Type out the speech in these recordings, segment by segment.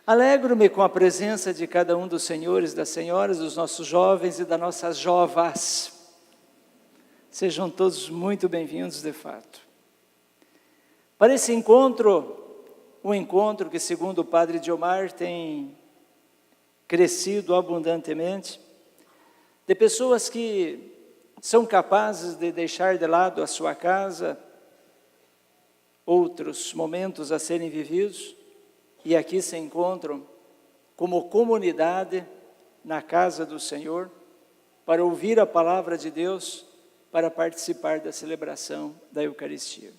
Alegro-me com a presença de cada um dos senhores, das senhoras, dos nossos jovens e das nossas jovas. Sejam todos muito bem-vindos, de fato. Para esse encontro, um encontro que, segundo o Padre Diomar, tem crescido abundantemente, de pessoas que são capazes de deixar de lado a sua casa, outros momentos a serem vividos, e aqui se encontram como comunidade na casa do Senhor, para ouvir a palavra de Deus, para participar da celebração da Eucaristia.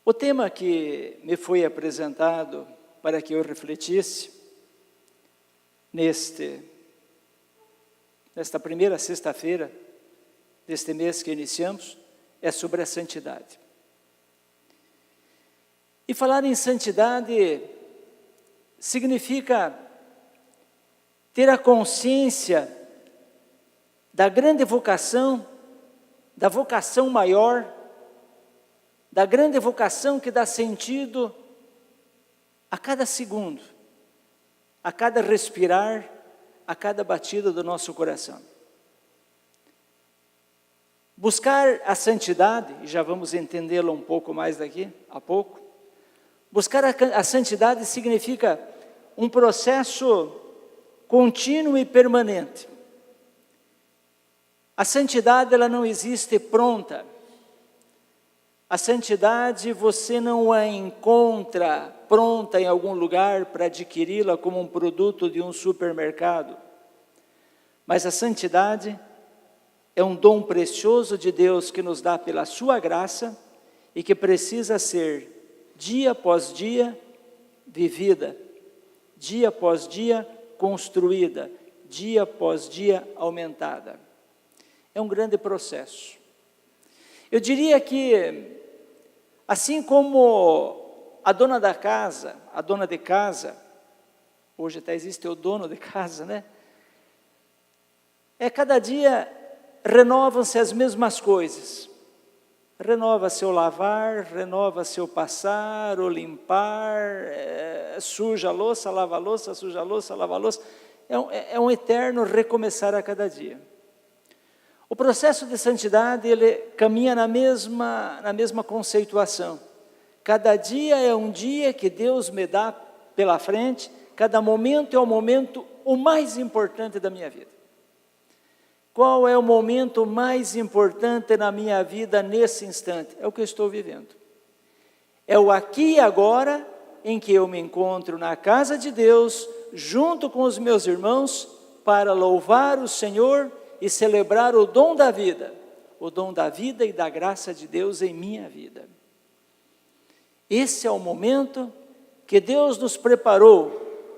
O tema que me foi apresentado para que eu refletisse nesta primeira sexta-feira deste mês que iniciamos, é sobre a santidade. E falar em santidade significa ter a consciência da grande vocação, da vocação maior, da grande vocação que dá sentido a cada segundo, a cada respirar, a cada batida do nosso coração. Buscar a santidade, e já vamos entendê-la um pouco mais daqui a pouco, buscar a santidade significa um processo contínuo e permanente. A santidade, ela não existe pronta. A santidade você não a encontra pronta em algum lugar para adquiri-la como um produto de um supermercado. Mas a santidade é um dom precioso de Deus que nos dá pela sua graça e que precisa ser, dia após dia, vivida, dia após dia, construída, dia após dia, aumentada. É um grande processo. Eu diria que, assim como a dona da casa, a dona de casa, hoje até existe o dono de casa, né? Cada dia renovam-se as mesmas coisas. Renova seu lavar, renova seu passar, ou limpar, suja a louça, lava a louça, suja a louça, lava a louça. É um eterno recomeçar a cada dia. O processo de santidade, ele caminha na mesma conceituação. Cada dia é um dia que Deus me dá pela frente, cada momento é o momento o mais importante da minha vida. Qual é o momento mais importante na minha vida nesse instante? É o que eu estou vivendo. É o aqui e agora em que eu me encontro na casa de Deus, junto com os meus irmãos, para louvar o Senhor e celebrar o dom da vida e da graça de Deus em minha vida. Esse é o momento que Deus nos preparou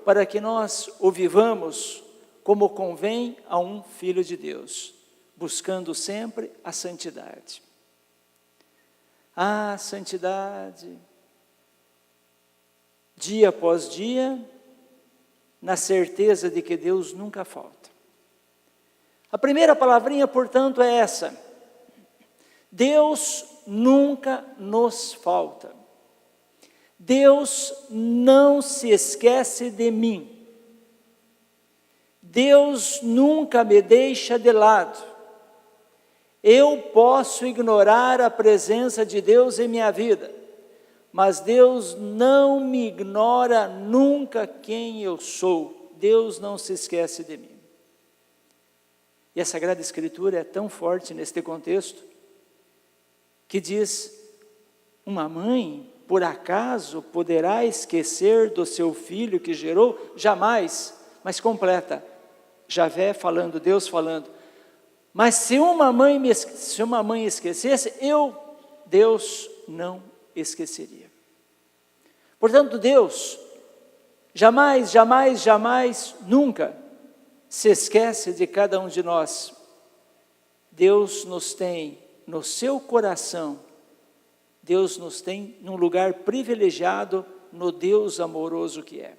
para que nós o vivamos como convém a um filho de Deus, buscando sempre a santidade. A santidade, dia após dia, na certeza de que Deus nunca falta. A primeira palavrinha, portanto, é essa: Deus nunca nos falta. Deus não se esquece de mim. Deus nunca me deixa de lado. Eu posso ignorar a presença de Deus em minha vida, mas Deus não me ignora nunca quem eu sou. Deus não se esquece de mim. E a Sagrada Escritura é tão forte neste contexto, que diz: uma mãe, por acaso, poderá esquecer do seu filho que gerou? Jamais, mas completa. Javé falando, Deus falando. Mas se uma mãe esquecesse, Deus não esqueceria. Portanto, Deus jamais, jamais, jamais, nunca se esquece de cada um de nós. Deus nos tem no seu coração. Deus nos tem num lugar privilegiado no Deus amoroso que é.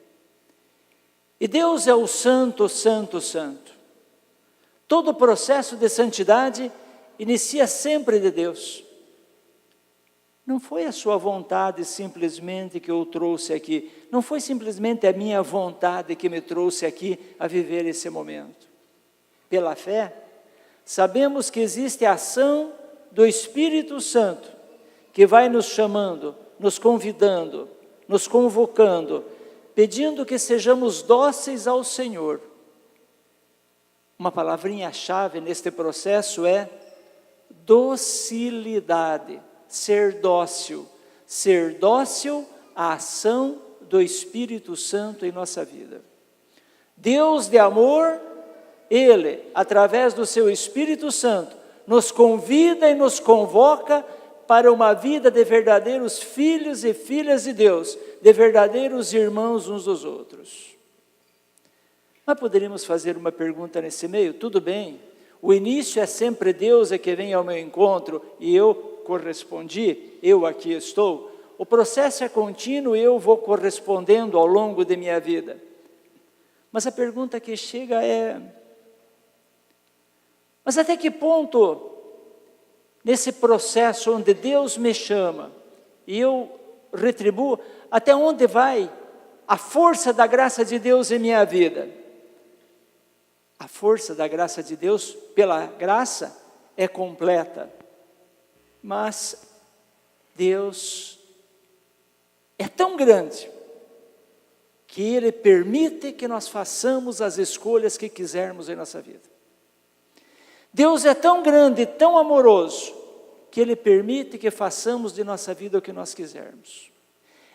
E Deus é o Santo, Santo, Santo. Todo o processo de santidade inicia sempre de Deus. Não foi a sua vontade simplesmente que eu trouxe aqui. Não foi simplesmente a minha vontade que me trouxe aqui a viver esse momento. Pela fé, sabemos que existe a ação do Espírito Santo, que vai nos chamando, nos convidando, nos convocando, pedindo que sejamos dóceis ao Senhor. Uma palavrinha-chave neste processo é docilidade, ser dócil à ação do Espírito Santo em nossa vida. Deus de amor, Ele, através do seu Espírito Santo, nos convida e nos convoca para uma vida de verdadeiros filhos e filhas de Deus, de verdadeiros irmãos uns dos outros. Mas poderíamos fazer uma pergunta nesse meio? Tudo bem, o início é sempre Deus é que vem ao meu encontro e eu correspondi, eu aqui estou. O processo é contínuo e eu vou correspondendo ao longo de minha vida. Mas a pergunta que chega é: mas até que ponto, nesse processo onde Deus me chama e eu retribuo, até onde vai a força da graça de Deus em minha vida? A força da graça de Deus, pela graça, é completa. Mas Deus é tão grande que Ele permite que nós façamos as escolhas que quisermos em nossa vida. Deus é tão grande, tão amoroso, que Ele permite que façamos de nossa vida o que nós quisermos.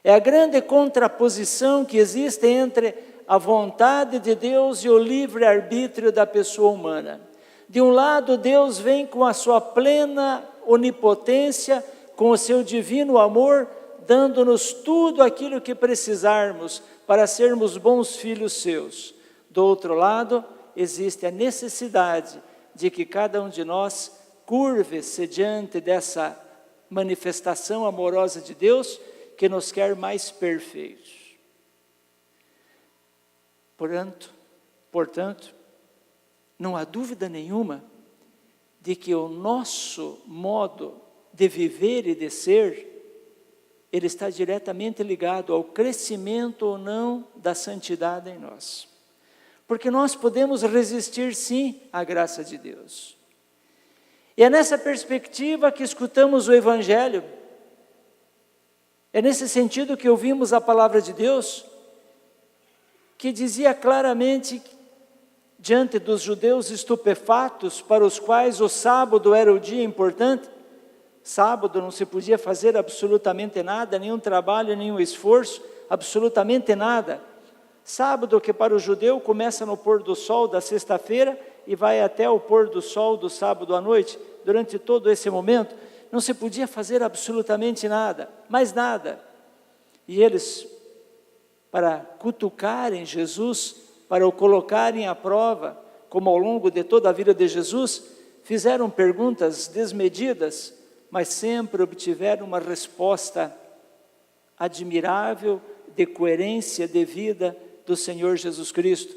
É a grande contraposição que existe entre a vontade de Deus e o livre-arbítrio da pessoa humana. De um lado, Deus vem com a sua plena onipotência, com o seu divino amor, dando-nos tudo aquilo que precisarmos para sermos bons filhos seus. Do outro lado, existe a necessidade de que cada um de nós curve-se diante dessa manifestação amorosa de Deus, que nos quer mais perfeitos. Portanto, não há dúvida nenhuma de que o nosso modo de viver e de ser, ele está diretamente ligado ao crescimento ou não da santidade em nós. Porque nós podemos resistir sim à graça de Deus. E é nessa perspectiva que escutamos o Evangelho. É nesse sentido que ouvimos a palavra de Deus, que dizia claramente, diante dos judeus estupefatos, para os quais o sábado era o dia importante, sábado não se podia fazer absolutamente nada, nenhum trabalho, nenhum esforço, absolutamente nada. Sábado que para o judeu começa no pôr do sol da sexta-feira e vai até o pôr do sol do sábado à noite. Durante todo esse momento, não se podia fazer absolutamente nada, mais nada. E eles, para cutucarem Jesus, para o colocarem à prova, como ao longo de toda a vida de Jesus, fizeram perguntas desmedidas, mas sempre obtiveram uma resposta admirável, de coerência de vida do Senhor Jesus Cristo.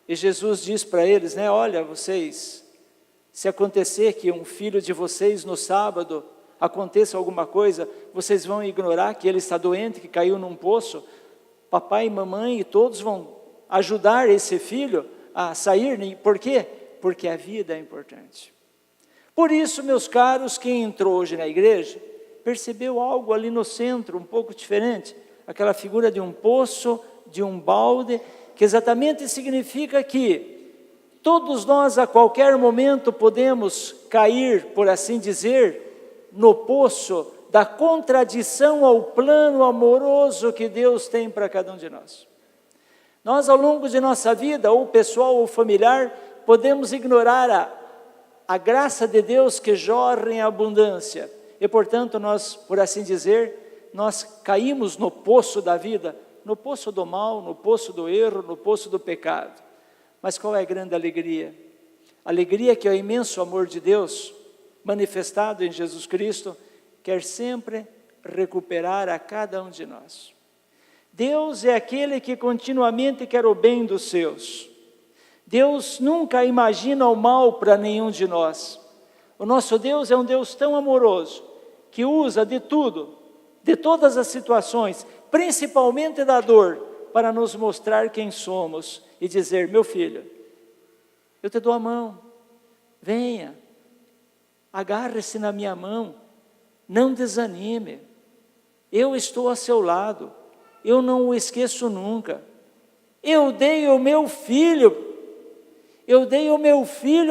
E Jesus diz para eles, olha, vocês, se acontecer que um filho de vocês no sábado aconteça alguma coisa, vocês vão ignorar que ele está doente, que caiu num poço? Papai e mamãe e todos vão ajudar esse filho a sair. Por quê? Porque a vida é importante. Por isso, meus caros, quem entrou hoje na igreja, percebeu algo ali no centro, um pouco diferente. Aquela figura de um poço, de um balde, que exatamente significa que todos nós a qualquer momento podemos cair, por assim dizer, no poço da contradição ao plano amoroso que Deus tem para cada um de nós. Nós, ao longo de nossa vida, ou pessoal ou familiar, podemos ignorar a graça de Deus que jorra em abundância. E, portanto, nós, por assim dizer, nós caímos no poço da vida, no poço do mal, no poço do erro, no poço do pecado. Mas qual é a grande alegria? A alegria que é o imenso amor de Deus, manifestado em Jesus Cristo, quer sempre recuperar a cada um de nós. Deus é aquele que continuamente quer o bem dos seus. Deus nunca imagina o mal para nenhum de nós. O nosso Deus é um Deus tão amoroso, que usa de tudo, de todas as situações, principalmente da dor, para nos mostrar quem somos e dizer: meu filho, eu te dou a mão, venha, agarre-se na minha mão, não desanime, eu estou a seu lado, eu não o esqueço nunca. Eu dei o meu filho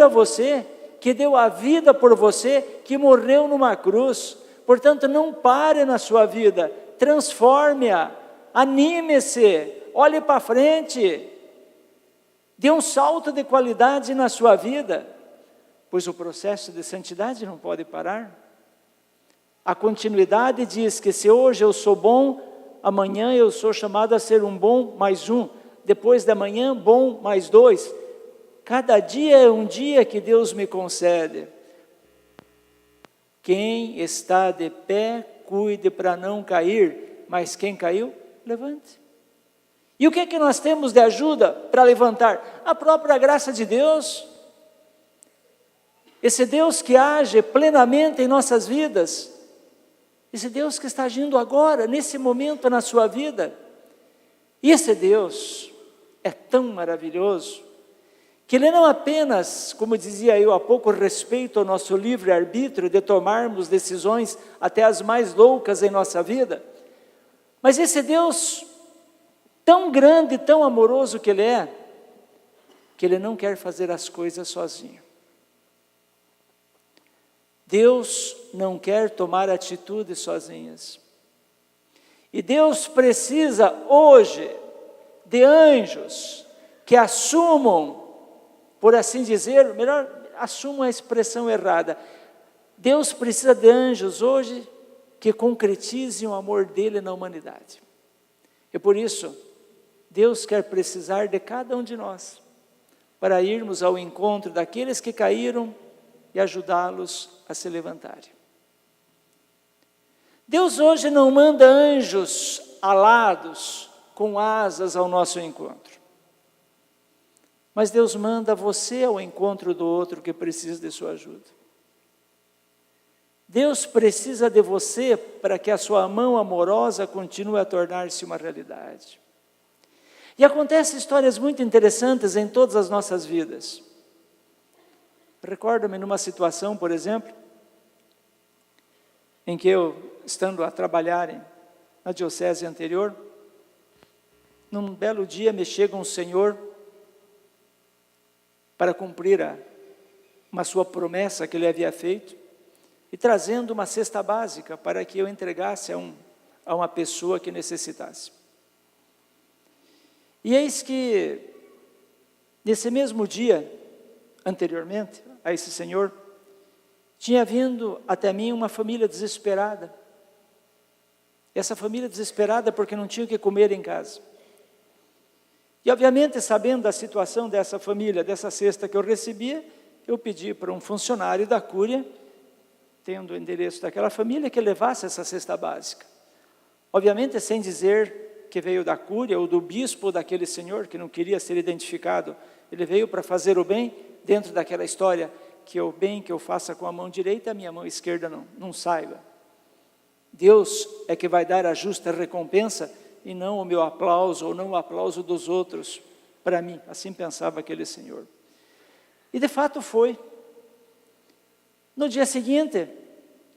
a você, que deu a vida por você, que morreu numa cruz. Portanto, não pare na sua vida, transforme-a, anime-se, olhe para frente, dê um salto de qualidade na sua vida, pois o processo de santidade não pode parar. A continuidade diz que se hoje eu sou bom, amanhã eu sou chamado a ser um bom mais um, depois da manhã, bom mais dois. Cada dia é um dia que Deus me concede. Quem está de pé, cuide para não cair, mas quem caiu, levante. E o que é que nós temos de ajuda para levantar? A própria graça de Deus. Esse Deus que age plenamente em nossas vidas. Esse Deus que está agindo agora, nesse momento na sua vida. E esse Deus é tão maravilhoso, que Ele não apenas, como dizia eu há pouco, respeita o nosso livre-arbítrio de tomarmos decisões até as mais loucas em nossa vida, mas esse Deus tão grande, tão amoroso que Ele é, que Ele não quer fazer as coisas sozinho. Deus não quer tomar atitudes sozinhas. E Deus precisa hoje de anjos que assumam, por assim dizer, melhor, assumam a expressão errada. Deus precisa de anjos hoje que concretizem o amor dele na humanidade. E por isso, Deus quer precisar de cada um de nós, para irmos ao encontro daqueles que caíram e ajudá-los a se levantarem. Deus hoje não manda anjos alados, com asas ao nosso encontro. Mas Deus manda você ao encontro do outro que precisa de sua ajuda. Deus precisa de você para que a sua mão amorosa continue a tornar-se uma realidade. E acontecem histórias muito interessantes em todas as nossas vidas. Recordo-me numa situação, por exemplo, em que eu, estando a trabalhar na diocese anterior, num belo dia me chega um senhor para cumprir uma sua promessa que ele havia feito, e trazendo uma cesta básica para que eu entregasse a uma pessoa que necessitasse. E eis que, nesse mesmo dia, anteriormente a esse senhor, tinha vindo até mim uma família desesperada. Essa família desesperada porque não tinha o que comer em casa. E obviamente, sabendo da situação dessa família, dessa cesta que eu recebia, eu pedi para um funcionário da Cúria, tendo o endereço daquela família, que levasse essa cesta básica. Obviamente, sem dizer que veio da Cúria ou do bispo daquele senhor, que não queria ser identificado. Ele veio para fazer o bem, dentro daquela história, que o bem que eu faça com a mão direita, a minha mão esquerda não saiba. Deus é que vai dar a justa recompensa, e não o meu aplauso, ou não o aplauso dos outros para mim. Assim pensava aquele senhor. E de fato foi. No dia seguinte,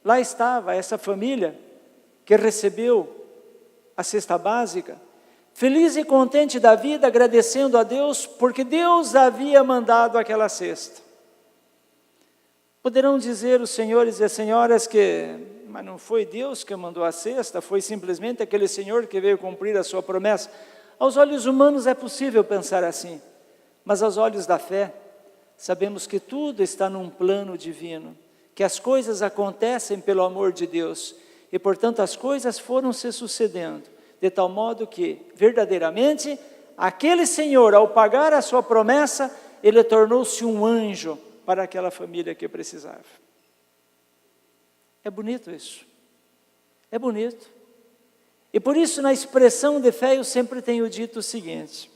lá estava essa família que recebeu a cesta básica, feliz e contente da vida, agradecendo a Deus, porque Deus havia mandado aquela cesta. Poderão dizer os senhores e as senhoras mas não foi Deus que mandou a cesta, foi simplesmente aquele senhor que veio cumprir a sua promessa. Aos olhos humanos é possível pensar assim, mas aos olhos da fé, sabemos que tudo está num plano divino, que as coisas acontecem pelo amor de Deus, e portanto as coisas foram se sucedendo, de tal modo que, verdadeiramente, aquele senhor, ao pagar a sua promessa, ele tornou-se um anjo para aquela família que precisava. É bonito isso, é bonito. E por isso, na expressão de fé, eu sempre tenho dito o seguinte: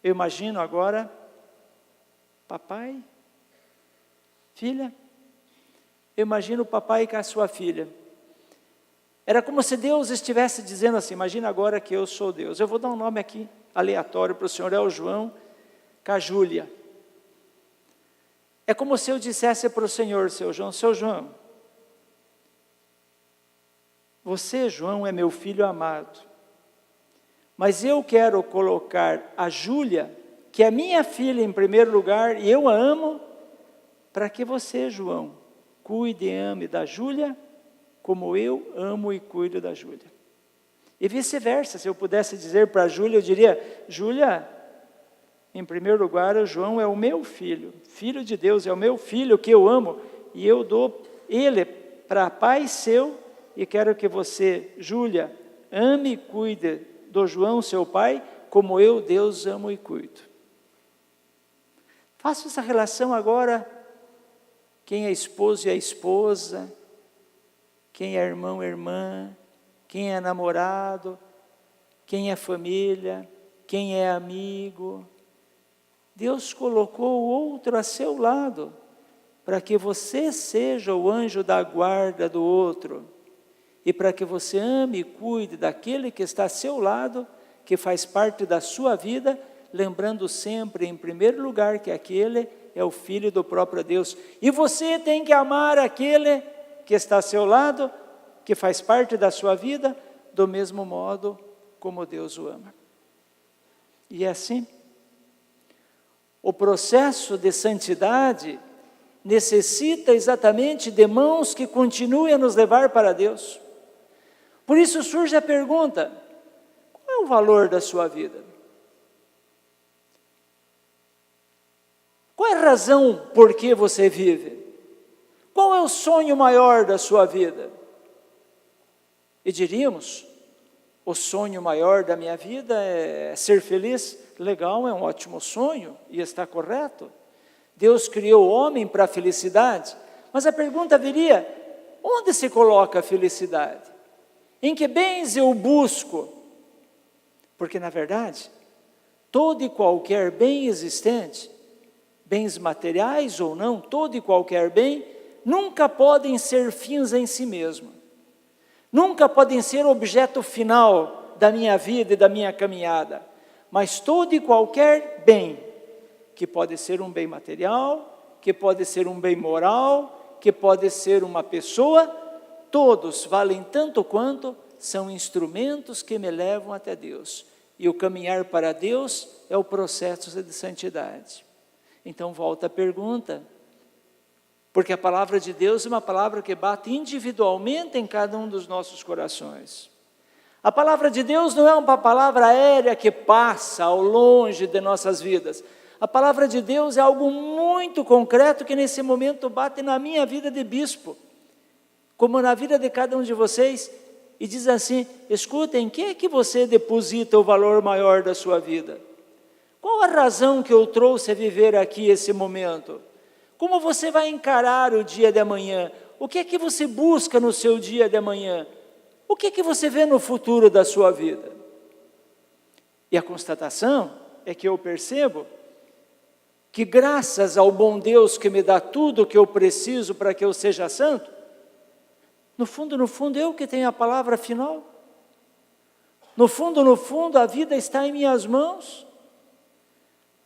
eu imagino agora, papai, filha, eu imagino o papai com a sua filha, Era como se Deus estivesse dizendo assim, imagina agora que eu sou Deus. Eu vou dar um nome aqui, aleatório para o senhor, é o João Cajúlia. É como se eu dissesse para o senhor, seu João, você, João, é meu filho amado, mas eu quero colocar a Júlia, que é minha filha em primeiro lugar, e eu a amo, para que você, João, cuide e ame da Júlia, como eu amo e cuido da Júlia. E vice-versa, se eu pudesse dizer para a Júlia, eu diria, Júlia, em primeiro lugar, o João é o meu filho, filho de Deus, é o meu filho que eu amo, e eu dou ele para pai seu, e quero que você, Júlia, ame e cuide do João, seu pai, como eu, Deus, amo e cuido. Faça essa relação agora, quem é esposo e a esposa, quem é irmão e irmã, quem é namorado, quem é família, quem é amigo. Deus colocou o outro a seu lado, para que você seja o anjo da guarda do outro, e para que você ame e cuide daquele que está a seu lado, que faz parte da sua vida, lembrando sempre, em primeiro lugar, que aquele é o Filho do próprio Deus. E você tem que amar aquele que está a seu lado, que faz parte da sua vida, do mesmo modo como Deus o ama. E é assim. O processo de santidade necessita exatamente de mãos que continuem a nos levar para Deus. Por isso surge a pergunta, qual é o valor da sua vida? Qual é a razão por que você vive? Qual é o sonho maior da sua vida? E diríamos, o sonho maior da minha vida é ser feliz. Legal, é um ótimo sonho e está correto. Deus criou o homem para a felicidade. Mas a pergunta viria, onde se coloca a felicidade? Em que bens eu busco? Porque na verdade, todo e qualquer bem existente, bens materiais ou não, todo e qualquer bem, nunca podem ser fins em si mesmo. Nunca podem ser objeto final da minha vida e da minha caminhada. Mas todo e qualquer bem, que pode ser um bem material, que pode ser um bem moral, que pode ser uma pessoa, todos valem tanto quanto são instrumentos que me levam até Deus. E o caminhar para Deus é o processo de santidade. Então volta a pergunta, porque a palavra de Deus é uma palavra que bate individualmente em cada um dos nossos corações. A palavra de Deus não é uma palavra aérea que passa ao longe de nossas vidas. A palavra de Deus é algo muito concreto que nesse momento bate na minha vida de bispo, como na vida de cada um de vocês, e diz assim, escutem, em que é que você deposita o valor maior da sua vida? Qual a razão que eu trouxe a viver aqui esse momento? Como você vai encarar o dia de amanhã? O que é que você busca no seu dia de amanhã? O que é que você vê no futuro da sua vida? E a constatação é que eu percebo que graças ao bom Deus que me dá tudo o que eu preciso para que eu seja santo, no fundo, eu que tenho a palavra final. No fundo, a vida está em minhas mãos.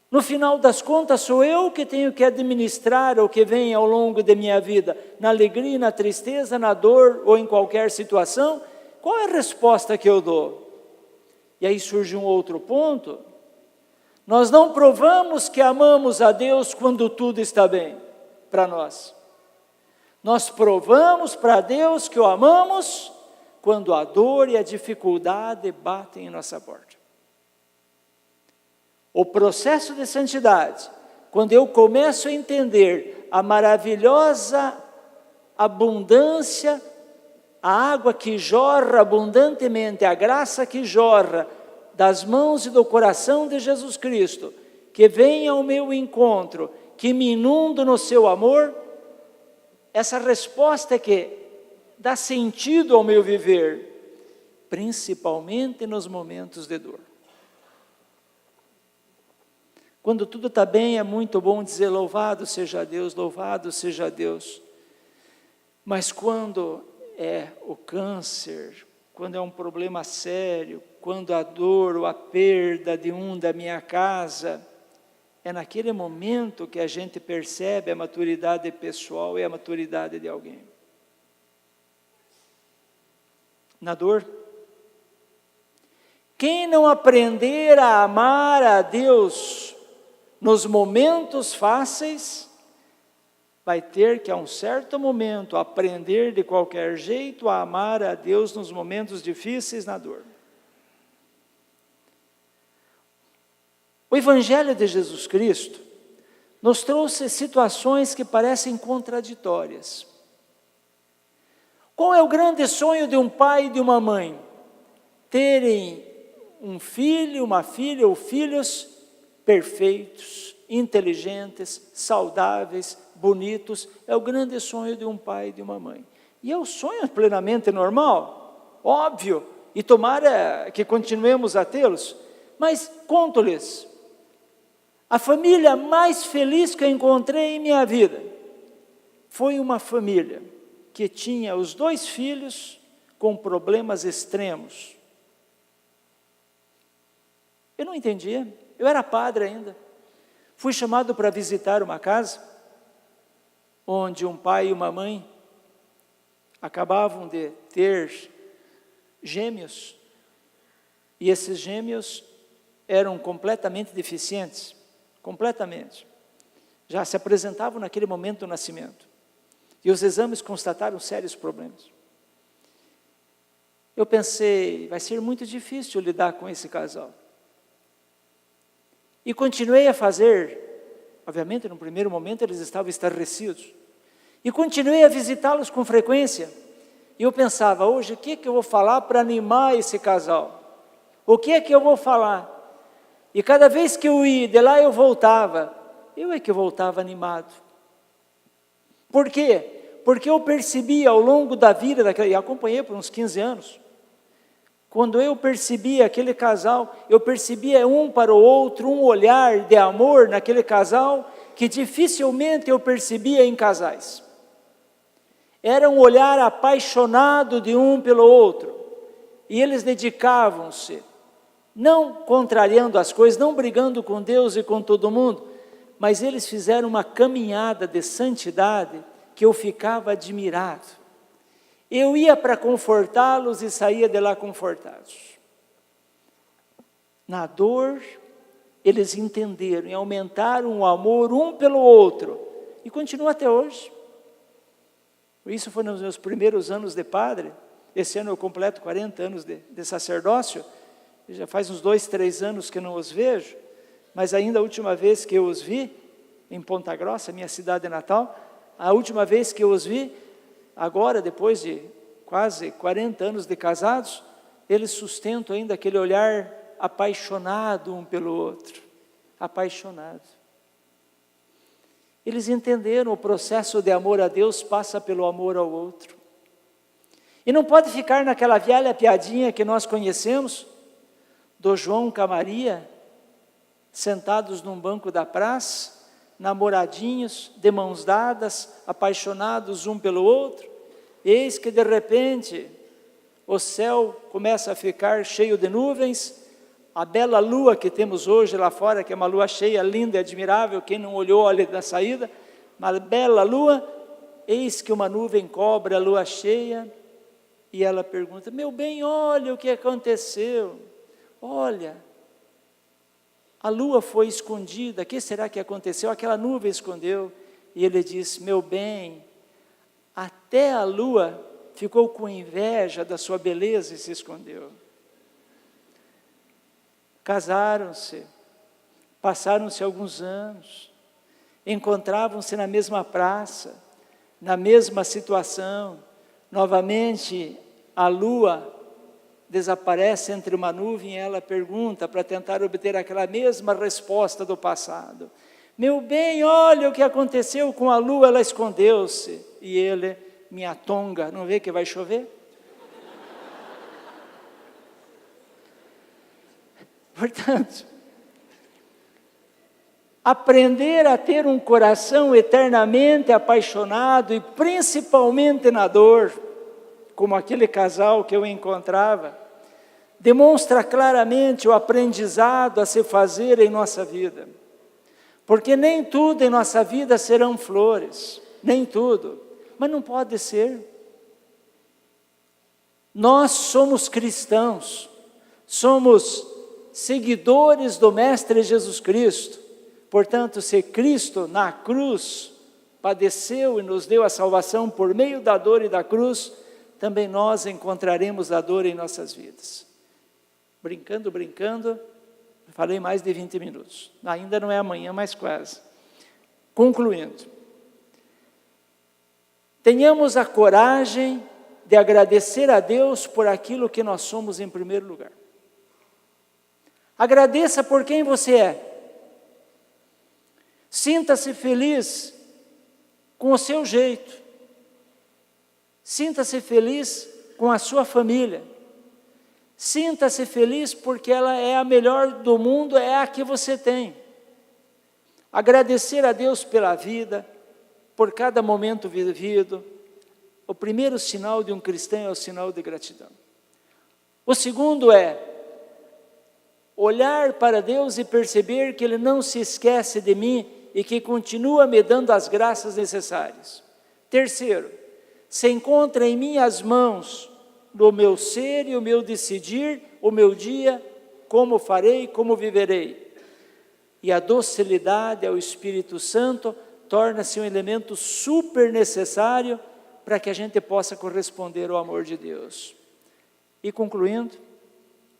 No final das contas, sou eu que tenho que administrar o que vem ao longo da minha vida, na alegria, na tristeza, na dor ou em qualquer situação. Qual é a resposta que eu dou? E aí surge um outro ponto. Nós não provamos que amamos a Deus quando tudo está bem para nós. Nós provamos para Deus que o amamos quando a dor e a dificuldade batem em nossa porta. O processo de santidade, quando eu começo a entender a maravilhosa abundância, a água que jorra abundantemente, a graça que jorra das mãos e do coração de Jesus Cristo, que vem ao meu encontro, que me inunda no seu amor, essa resposta é que dá sentido ao meu viver, principalmente nos momentos de dor. Quando tudo está bem, é muito bom dizer louvado seja Deus, louvado seja Deus. Mas quando é o câncer, quando é um problema sério, quando a dor ou a perda de da minha casa, é naquele momento que a gente percebe a maturidade pessoal e a maturidade de alguém. Na dor, quem não aprender a amar a Deus nos momentos fáceis, vai ter que, a um certo momento, aprender de qualquer jeito a amar a Deus nos momentos difíceis, na dor. O Evangelho de Jesus Cristo nos trouxe situações que parecem contraditórias. Qual é o grande sonho de um pai e de uma mãe? Terem um filho, uma filha ou filhos perfeitos, inteligentes, saudáveis, bonitos. É o grande sonho de um pai e de uma mãe. E é um sonho plenamente normal, óbvio, e tomara que continuemos a tê-los. Mas conto-lhes, a família mais feliz que eu encontrei em minha vida foi uma família que tinha os 2 filhos com problemas extremos. Eu não entendia, eu era padre ainda. Fui chamado para visitar uma casa onde um pai e uma mãe acabavam de ter gêmeos, e esses gêmeos eram completamente deficientes, completamente. Já se apresentavam naquele momento do nascimento. E os exames constataram sérios problemas. Eu pensei, vai ser muito difícil lidar com esse casal. E continuei a fazer, obviamente no primeiro momento eles estavam estarrecidos, e continuei a visitá-los com frequência. E eu pensava, hoje o que é que eu vou falar para animar esse casal? O que é que eu vou falar? E cada vez que eu ia, de lá eu voltava, eu é que voltava animado. Por quê? Porque eu percebi ao longo da vida daquele, e acompanhei por uns 15 anos, quando eu percebia aquele casal, eu percebia um para o outro, um olhar de amor naquele casal, que dificilmente eu percebia em casais. Era um olhar apaixonado de um pelo outro, e eles dedicavam-se, não contrariando as coisas, não brigando com Deus e com todo mundo, mas eles fizeram uma caminhada de santidade que eu ficava admirado. Eu ia para confortá-los e saía de lá confortados. Na dor, eles entenderam e aumentaram o amor um pelo outro, e continua até hoje. Isso foi nos meus primeiros anos de padre. Esse ano eu completo 40 anos de sacerdócio, já faz uns 2, 3 anos que não os vejo, mas ainda a última vez que eu os vi, em Ponta Grossa, minha cidade natal, a última vez que eu os vi, agora depois de quase 40 anos de casados, eles sustentam ainda aquele olhar apaixonado um pelo outro, apaixonado. Eles entenderam o processo de amor a Deus passa pelo amor ao outro. E não pode ficar naquela velha piadinha que nós conhecemos, do João com a Maria, sentados num banco da praça, namoradinhos, de mãos dadas, apaixonados um pelo outro. Eis que de repente o céu começa a ficar cheio de nuvens, a bela lua que temos hoje lá fora, que é uma lua cheia, linda e admirável, quem não olhou, olha na saída, uma bela lua, eis que uma nuvem cobre a lua cheia, e ela pergunta, meu bem, olha o que aconteceu, olha, a lua foi escondida, o que será que aconteceu? Aquela nuvem escondeu, e ele disse, meu bem, até a lua ficou com inveja da sua beleza e se escondeu. Casaram-se, passaram-se alguns anos, encontravam-se na mesma praça, na mesma situação, novamente a lua desaparece entre uma nuvem e ela pergunta para tentar obter aquela mesma resposta do passado. Meu bem, olha o que aconteceu com a lua, ela escondeu-se. E ele, minha tonga, não vê que vai chover? Portanto, aprender a ter um coração eternamente apaixonado e principalmente na dor, como aquele casal que eu encontrava, demonstra claramente o aprendizado a se fazer em nossa vida. Porque nem tudo em nossa vida serão flores, nem tudo, mas não pode ser. Nós somos cristãos, somos seguidores do Mestre Jesus Cristo. Portanto, se Cristo na cruz padeceu e nos deu a salvação por meio da dor e da cruz, também nós encontraremos a dor em nossas vidas. Brincando, falei mais de 20 minutos. Ainda não é amanhã, mas quase. Concluindo. Tenhamos a coragem de agradecer a Deus por aquilo que nós somos em primeiro lugar. Agradeça por quem você é. Sinta-se feliz com o seu jeito. Sinta-se feliz com a sua família. Sinta-se feliz porque ela é a melhor do mundo, é a que você tem. Agradecer a Deus pela vida, por cada momento vivido. O primeiro sinal de um cristão é o sinal de gratidão. O segundo é olhar para Deus e perceber que Ele não se esquece de mim e que continua me dando as graças necessárias. Terceiro, se encontra em minhas mãos, no meu ser e o meu decidir, o meu dia, como farei, como viverei. E a docilidade ao Espírito Santo torna-se um elemento super necessário para que a gente possa corresponder ao amor de Deus. E concluindo,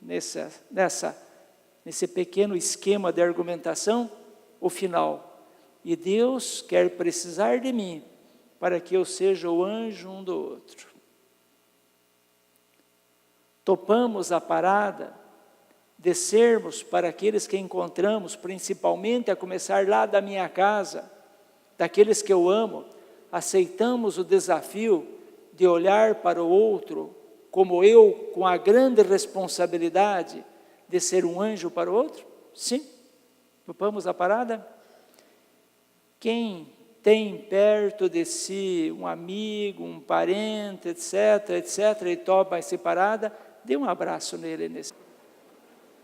nesse pequeno esquema de argumentação, o final. E Deus quer precisar de mim para que eu seja o anjo um do outro. Topamos a parada de sermos para aqueles que encontramos, principalmente a começar lá da minha casa, daqueles que eu amo, aceitamos o desafio de olhar para o outro como eu, com a grande responsabilidade de ser um anjo para o outro? Sim. Topamos a parada? Quem tem perto de si um amigo, um parente, etc., e topa essa parada, dê um abraço nele.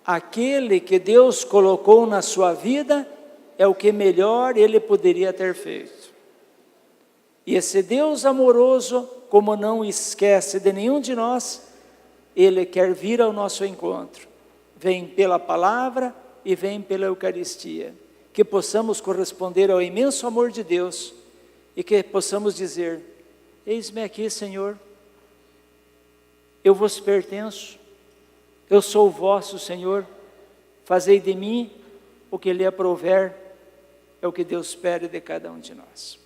Aquele que Deus colocou na sua vida é o que melhor ele poderia ter feito. E esse Deus amoroso, como não esquece de nenhum de nós, Ele quer vir ao nosso encontro. Vem pela palavra e vem pela Eucaristia. Que possamos corresponder ao imenso amor de Deus e que possamos dizer: eis-me aqui, Senhor, eu vos pertenço, eu sou vosso, Senhor, fazei de mim o que lhe aprouver, é o que Deus pede de cada um de nós.